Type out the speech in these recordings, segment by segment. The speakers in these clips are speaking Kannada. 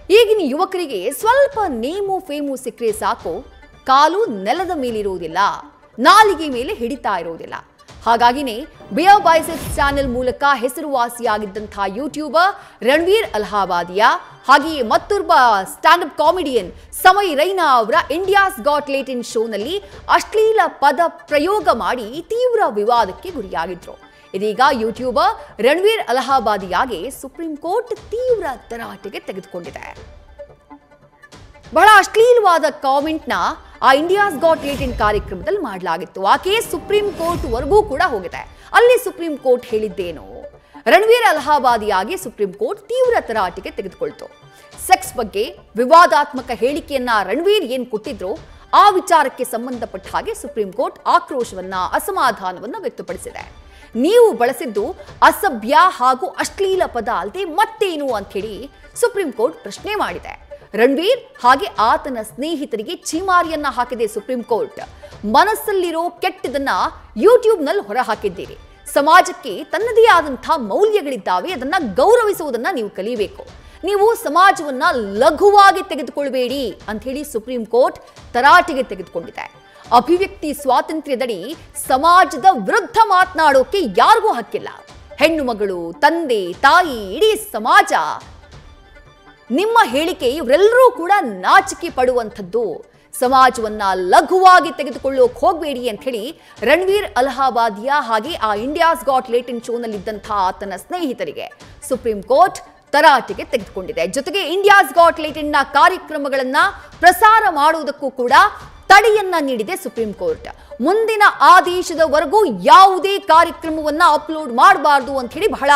ಈಗಿನ ಯುವಕರಿಗೆ ಸ್ವಲ್ಪ ನೇಮು ಫೇಮು ಸಿಕ್ಕರೆ ಸಾಕು, ಕಾಲು ನೆಲದ ಮೇಲಿರುವುದಿಲ್ಲ, ನಾಲಿಗೆ ಮೇಲೆ ಹಿಡಿತಾ ಇರುವುದಿಲ್ಲ. ಹಾಗಾಗಿನೇ ಬಿಯರ್ ಬೈಸೆಪ್ಸ್ ಚಾನೆಲ್ ಮೂಲಕ ಹೆಸರುವಾಸಿಯಾಗಿದ್ದಂಥ ಯೂಟ್ಯೂಬರ್ ರಣವೀರ್ ಅಲಹಾಬಾದಿಯಾ ಹಾಗೆಯೇ ಮತ್ತೊಬ್ಬ stand up comedian Samay Raina ಅವರ ಇಂಡಿಯಾಸ್ ಗಾಟ್ ಲೇಟೆಂಟ್ ಶೋನಲ್ಲಿ ಅಶ್ಲೀಲ ಪದ ಪ್ರಯೋಗ ಮಾಡಿ ತೀವ್ರ ವಿವಾದಕ್ಕೆ ಗುರಿಯಾಗಿದ್ರು. ಇದೀಗ ಯೂಟ್ಯೂಬರ್ ರಣವೀರ್ ಅಲಹಾಬಾದಿಯಾಗೆ ಸುಪ್ರೀಂ ಕೋರ್ಟ್ ತೀವ್ರ ತರಾಟೆಗೆ ತೆಗೆದುಕೊಂಡಿದೆ. ಬಹಳ ಅಶ್ಲೀಲವಾದ ಕಾಮೆಂಟ್ನ ಆ ಇಂಡಿಯಾಸ್ ಗಾಟ್ ಲೇಟೆಂಟ್ ಕಾರ್ಯಕ್ರಮದಲ್ಲಿ ಮಾಡಲಾಗಿತ್ತು. ಆಕೆ ಸುಪ್ರೀಂ ಕೋರ್ಟ್ ವರೆಗೂ ಕೂಡ ಹೋಗಿದೆ. ಅಲ್ಲಿ ಸುಪ್ರೀಂ ಕೋರ್ಟ್ ಹೇಳಿದ್ದೇನು? ರಣವೀರ್ ಅಲಹಾಬಾದಿಯಾಗಿ ಸುಪ್ರೀಂ ಕೋರ್ಟ್ ತೀವ್ರ ತರಾಟೆಗೆ ತೆಗೆದುಕೊಳ್ತು. ಸೆಕ್ಸ್ ಬಗ್ಗೆ ವಿವಾದಾತ್ಮಕ ಹೇಳಿಕೆಯನ್ನ ರಣವೀರ್ ಏನ್ ಕೊಟ್ಟಿದ್ರು ಆ ವಿಚಾರಕ್ಕೆ ಸಂಬಂಧಪಟ್ಟ ಹಾಗೆ ಸುಪ್ರೀಂ ಕೋರ್ಟ್ ಆಕ್ರೋಶವನ್ನ, ಅಸಮಾಧಾನವನ್ನ ವ್ಯಕ್ತಪಡಿಸಿದೆ. ನೀವು ಬಳಸಿದ್ದು ಅಸಭ್ಯ ಹಾಗೂ ಅಶ್ಲೀಲ ಪದ ಅಲ್ಲದೆ ಮತ್ತೇನು ಅಂತ ಹೇಳಿ ಸುಪ್ರೀಂ ಕೋರ್ಟ್ ಪ್ರಶ್ನೆ ಮಾಡಿದೆ. ರಣವೀರ್ ಹಾಗೆ ಆತನ ಸ್ನೇಹಿತರಿಗೆ ಛೀಮಾರಿಯನ್ನ ಹಾಕಿದೆ ಸುಪ್ರೀಂ ಕೋರ್ಟ್. ಮನಸ್ಸಲ್ಲಿರೋ ಕೆಟ್ಟದನ್ನ ಯೂಟ್ಯೂಬ್ನಲ್ಲಿ ಹೊರ ಹಾಕಿದ್ದೀರಿ. ಸಮಾಜಕ್ಕೆ ತನ್ನದೇ ಆದಂತಹ ಮೌಲ್ಯಗಳಿದ್ದಾವೆ, ಅದನ್ನ ಗೌರವಿಸುವುದನ್ನ ನೀವು ಕಲಿಬೇಕು. ನೀವು ಸಮಾಜವನ್ನ ಲಘುವಾಗಿ ತೆಗೆದುಕೊಳ್ಬೇಡಿ ಅಂತ ಹೇಳಿ ಸುಪ್ರೀಂ ಕೋರ್ಟ್ ತರಾಟೆಗೆ ತೆಗೆದುಕೊಂಡಿದೆ. ಅಭಿವ್ಯಕ್ತಿ ಸ್ವಾತಂತ್ರ್ಯದಡಿ ಸಮಾಜದ ವಿರುದ್ಧ ಮಾತನಾಡೋಕೆ ಯಾರಿಗೂ ಹಕ್ಕಿಲ್ಲ. ಹೆಣ್ಣು ಮಗಳು, ತಂದೆ, ತಾಯಿ, ಇಡೀ ಸಮಾಜ ನಿಮ್ಮ ಹೇಳಿಕೆ ಇವರೆಲ್ಲರೂ ಕೂಡ ನಾಚಿಕೆ ಪಡುವಂಥದ್ದು. ಸಮಾಜವನ್ನ ಲಘುವಾಗಿ ತೆಗೆದುಕೊಳ್ಳೋಕೆ ಹೋಗಬೇಡಿ ಅಂತ ಹೇಳಿ ರಣವೀರ್ ಅಲಹಾಬಾದಿಯಾ ಹಾಗೆ ಆ ಇಂಡಿಯಾಸ್ ಗಾಟ್ ಲೇಟೆಂಟ್ ಶೋನಲ್ಲಿದ್ದಂತಹ ಆತನ ಸ್ನೇಹಿತರಿಗೆ ಸುಪ್ರೀಂ ಕೋರ್ಟ್ ತರಾಟೆಗೆ ತೆಗೆದುಕೊಂಡಿದೆ. ಜೊತೆಗೆ ಇಂಡಿಯಾಸ್ ಗಾಟ್ ಲೇಟೆಂಟ್ನ ಕಾರ್ಯಕ್ರಮಗಳನ್ನ ಪ್ರಸಾರ ಮಾಡುವುದಕ್ಕೂ ಕೂಡ ತಡೆಯನ್ನ ನೀಡಿದೆ ಸುಪ್ರೀಂ ಕೋರ್ಟ್. ಮುಂದಿನ ಆದೇಶದವರೆಗೂ ಯಾವುದೇ ಕಾರ್ಯಕ್ರಮವನ್ನ ಅಪ್ಲೋಡ್ ಮಾಡಬಾರದು ಅಂತ ಹೇಳಿ ಬಹಳ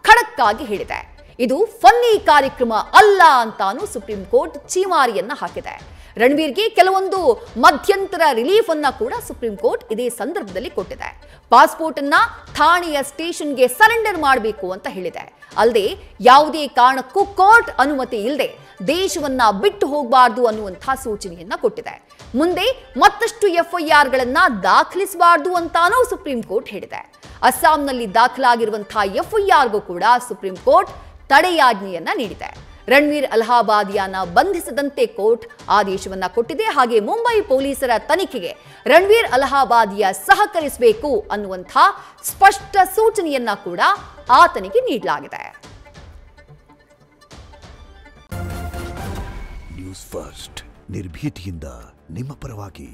ಖಡಕ್ ಆಗಿ ಹೇಳಿದೆ. ಇದು ಫನ್ನಿ ಕಾರ್ಯಕ್ರಮ ಅಲ್ಲ ಅಂತಾನು ಸುಪ್ರೀಂ ಕೋರ್ಟ್ ಛೀಮಾರಿಯನ್ನ ಹಾಕಿದೆ. ರಣವೀರ್ಗೆ ಕೆಲವೊಂದು ಮಧ್ಯಂತರ ರಿಲೀಫ್ ಅನ್ನ ಕೂಡ ಸುಪ್ರೀಂ ಕೋರ್ಟ್ ಇದೇ ಸಂದರ್ಭದಲ್ಲಿ ಕೊಟ್ಟಿದೆ. ಪಾಸ್ಪೋರ್ಟ್ ಅನ್ನ ಠಾಣೆಯ ಸ್ಟೇಷನ್ಗೆ ಸರೆಂಡರ್ ಮಾಡಬೇಕು ಅಂತ ಹೇಳಿದೆ. ಅಲ್ಲದೆ ಯಾವುದೇ ಕಾರಣಕ್ಕೂ ಕೋರ್ಟ್ ಅನುಮತಿ ಇಲ್ಲದೆ ದೇಶವನ್ನ ಬಿಟ್ಟು ಹೋಗಬಾರದು ಅನ್ನುವಂತಹ ಸೂಚನೆಯನ್ನ ಕೊಟ್ಟಿದೆ. ಮುಂದೆ ಮತ್ತಷ್ಟು ಎಫ್ಐಆರ್ಗಳನ್ನ ದಾಖಲಿಸಬಾರದು ಅಂತಾನೂ ಸುಪ್ರೀಂ ಕೋರ್ಟ್ ಹೇಳಿದೆ. ಅಸ್ಸಾಂನಲ್ಲಿ ದಾಖಲಾಗಿರುವಂತಹ ಎಫ್ಐಆರ್ಗೂ ಕೂಡ ಸುಪ್ರೀಂ ಕೋರ್ಟ್ ತಡೆಯಾಜ್ಞೆಯನ್ನ ನೀಡಿದೆ. ರಣವೀರ್ ಅಲಹಾಬಾದಿಯಾನ ಬಂಧಿಸದಂತೆ ಕೋರ್ಟ್ ಆದೇಶವನ್ನ ಕೊಟ್ಟಿದೆ. ಹಾಗೆ ಮುಂಬೈ ಪೊಲೀಸರ ತನಿಖೆಗೆ ರಣವೀರ್ ಅಲಹಾಬಾದಿಯಾ ಸಹಕರಿಸಬೇಕು ಅನ್ನುವಂಥ ಸ್ಪಷ್ಟ ಸೂಚನೆಯನ್ನ ಕೂಡ ಆತನಿಗೆ ನೀಡಲಾಗಿದೆ. ನ್ಯೂಸ್ ಫಸ್ಟ್ ನಿರ್ಭೀತಿಯಿಂದ ನಿಮ್ಮ ಪರವಾಗಿ.